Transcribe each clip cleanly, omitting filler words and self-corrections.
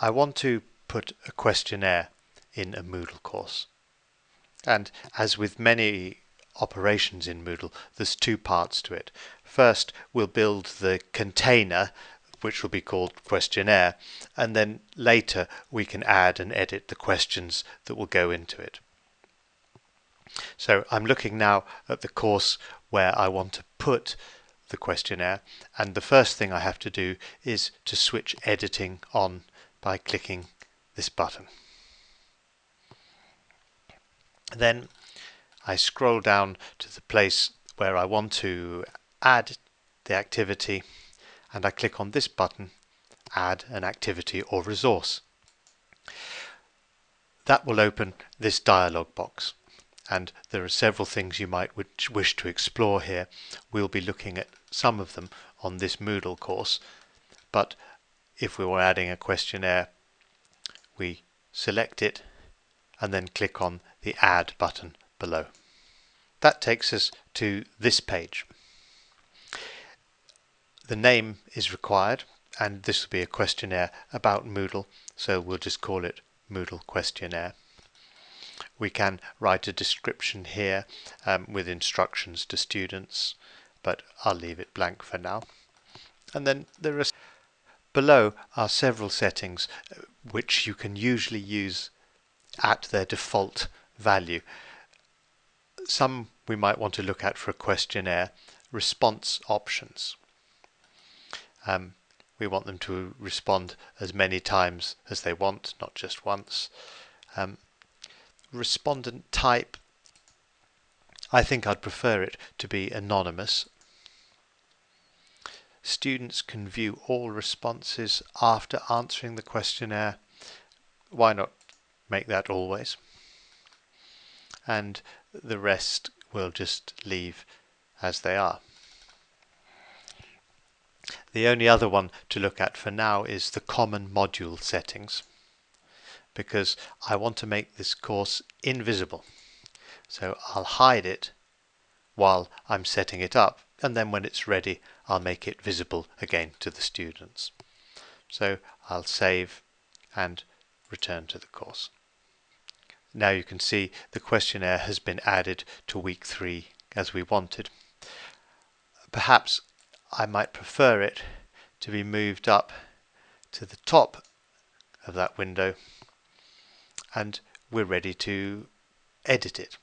I want to put a questionnaire in a Moodle course. And as with many operations in Moodle, there's two parts to it. First, we'll build the container, which will be called Questionnaire, and then later we can add and edit the questions that will go into it. So I'm looking now at the course where I want to put the questionnaire, and the first thing I have to do is to switch editing on by clicking this button. Then I scroll down to the place where I want to add the activity, and I click on this button, Add an Activity or Resource. That will open this dialog box, and there are several things you might wish to explore here. We'll be looking at some of them on this Moodle course, but if we were adding a questionnaire, we select it and then click on the Add button below. That takes us to this page. The name is required, and this will be a questionnaire about Moodle, so we'll just call it Moodle Questionnaire. We can write a description here with instructions to students, but I'll leave it blank for now. And then there are below are several settings which you can usually use at their default value. Some we might want to look at for a questionnaire. Response options. We want them to respond as many times as they want, not just once. Respondent type, I think I'd prefer it to be anonymous. Students can view all responses after answering the questionnaire. Why not make that always? And the rest we'll just leave as they are. The only other one to look at for now is the common module settings, because I want to make this course invisible. So I'll hide it while I'm setting it up, and then when it's ready I'll make it visible again to the students. So I'll save and return to the course. Now you can see the questionnaire has been added to week 3 as we wanted. Perhaps I might prefer it to be moved up to the top of that window, and we're ready to edit it.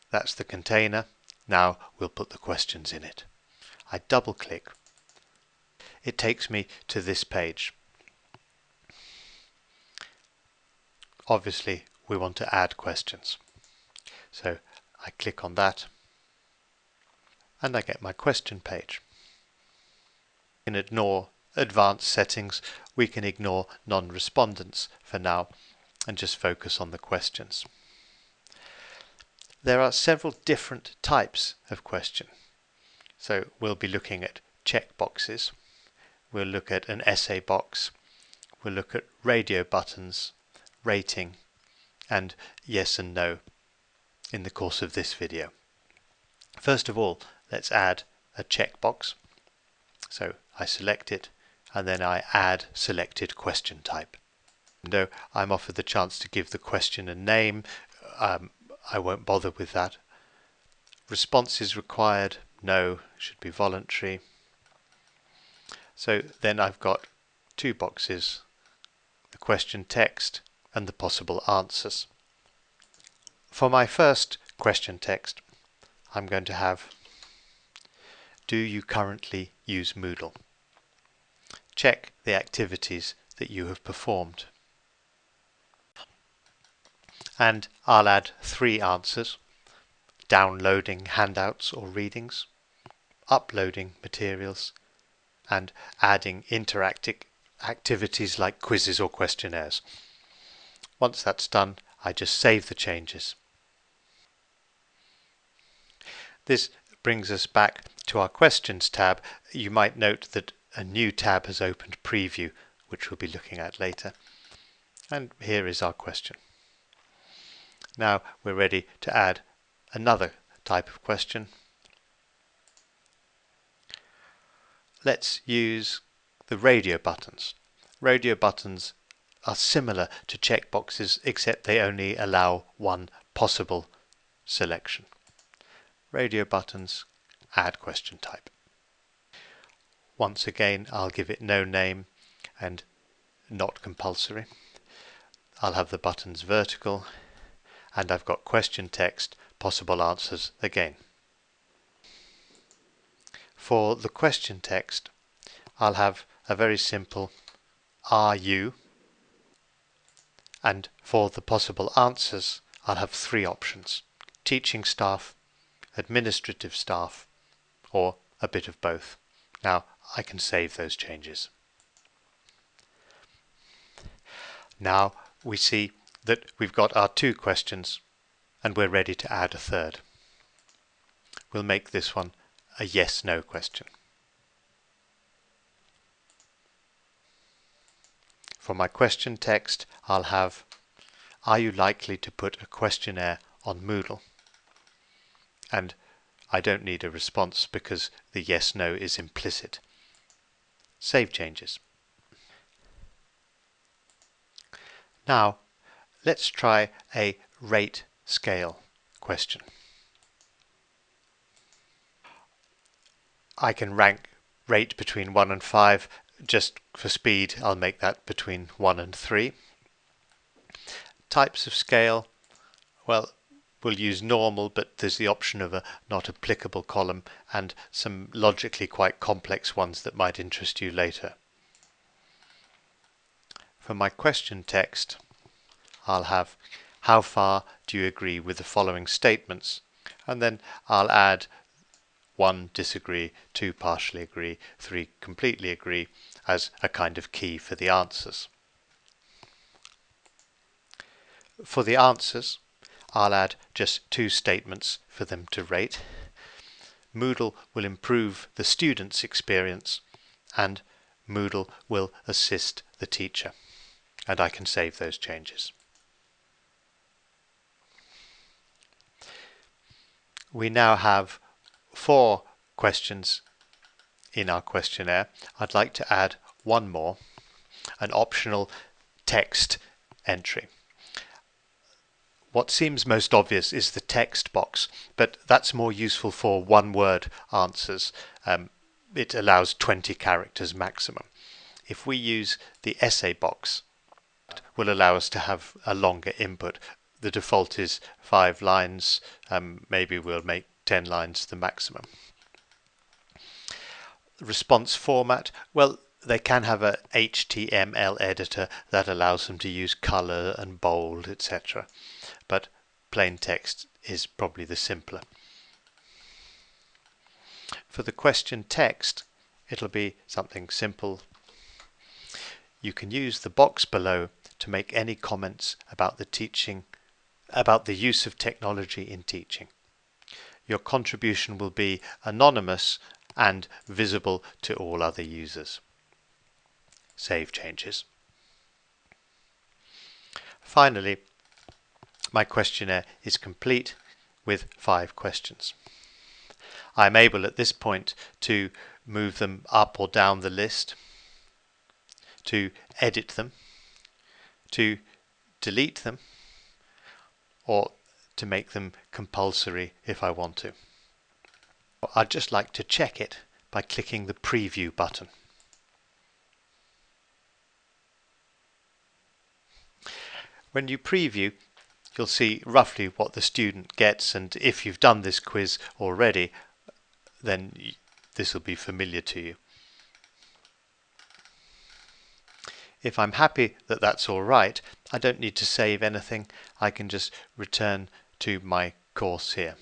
That's the container. Now we'll put the questions in it. I double click. It takes me to this page. Obviously we want to add questions, so I click on that and I get my question page. We can ignore advanced settings, we can ignore non-respondents for now and just focus on the questions. There are several different types of question. So we'll be looking at checkboxes, we'll look at an essay box, we'll look at radio buttons, rating, and yes and no in the course of this video. First of all, let's add a checkbox. So I select it and then I add selected question type. Though I'm offered the chance to give the question a name, I won't bother with that. Response is required, no, should be voluntary. So then I've got two boxes, the question text and the possible answers. For my first question text, I'm going to have, do you currently use Moodle? Check the activities that you have performed. And I'll add 3 answers: downloading handouts or readings, uploading materials, and adding interactive activities like quizzes or questionnaires. Once that's done, I just save the changes. This brings us back to our questions tab. You might note that a new tab has opened, Preview, which we'll be looking at later. And here is our question. Now we're ready to add another type of question. Let's use the radio buttons. Radio buttons are similar to checkboxes, except they only allow one possible selection. Radio buttons, add question type. Once again, I'll give it no name and not compulsory. I'll have the buttons vertical, and I've got question text, possible answers again. For the question text, I'll have a very simple "Are you?" and for the possible answers, I'll have three options: teaching staff, administrative staff, or a bit of both. Now I can save those changes. Now we see that we've got our two questions and we're ready to add a third. We'll make this one a yes/no question. For my question text, I'll have, "Are you likely to put a questionnaire on Moodle?" And I don't need a response because the yes/no is implicit. Save changes. Now let's try a rate scale question. I can rate between 1 and 5. Just for speed, I'll make that between 1 and 3. Types of scale, well, we'll use normal, but there's the option of a not applicable column and some logically quite complex ones that might interest you later. For my question text, I'll have, "How far do you agree with the following statements?" And then I'll add 1 disagree, 2 partially agree, 3 completely agree as a kind of key for the answers. For the answers, I'll add just 2 statements for them to rate. Moodle will improve the student's experience and Moodle will assist the teacher. And I can save those changes. We now have 4 questions in our questionnaire. I'd like to add one more, an optional text entry. What seems most obvious is the text box, but that's more useful for one-word answers. It allows 20 characters maximum. If we use the essay box, it will allow us to have a longer input. The default is 5 lines, maybe we'll make 10 lines the maximum. Response format, well, they can have a HTML editor that allows them to use color and bold, etc. But plain text is probably the simpler. For the question text, it'll be something simple. You can use the box below to make any comments about the use of technology in teaching. Your contribution will be anonymous and visible to all other users. Save changes. Finally, my questionnaire is complete with 5 questions. I'm able at this point to move them up or down the list, to edit them, to delete them, or to make them compulsory if I want to. I'd just like to check it by clicking the preview button. When you preview, you'll see roughly what the student gets, and if you've done this quiz already, then this will be familiar to you. If I'm happy that that's all right, I don't need to save anything. I can just return to my course here.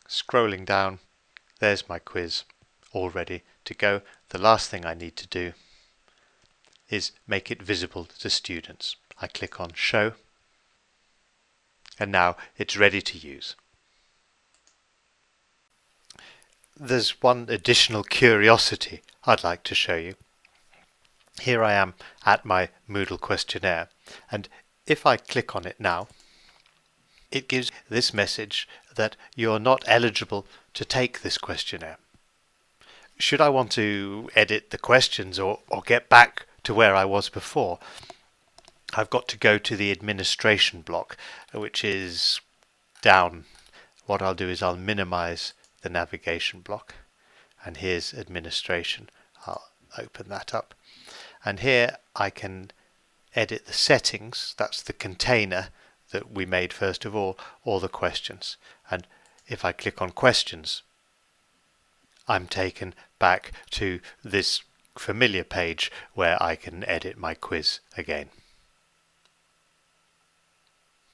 Scrolling down, there's my quiz, all ready to go. The last thing I need to do is make it visible to students. I click on Show, and now it's ready to use. There's one additional curiosity I'd like to show you. Here I am at my Moodle questionnaire, and if I click on it now, it gives this message that you're not eligible to take this questionnaire. Should I want to edit the questions or get back to where I was before, I've got to go to the administration block, which is down. What I'll do is I'll minimize the navigation block, and here's administration. I'll open that up, and here I can edit the settings. That's the container that we made first of all, or the questions. And if I click on questions, I'm taken back to this familiar page where I can edit my quiz again.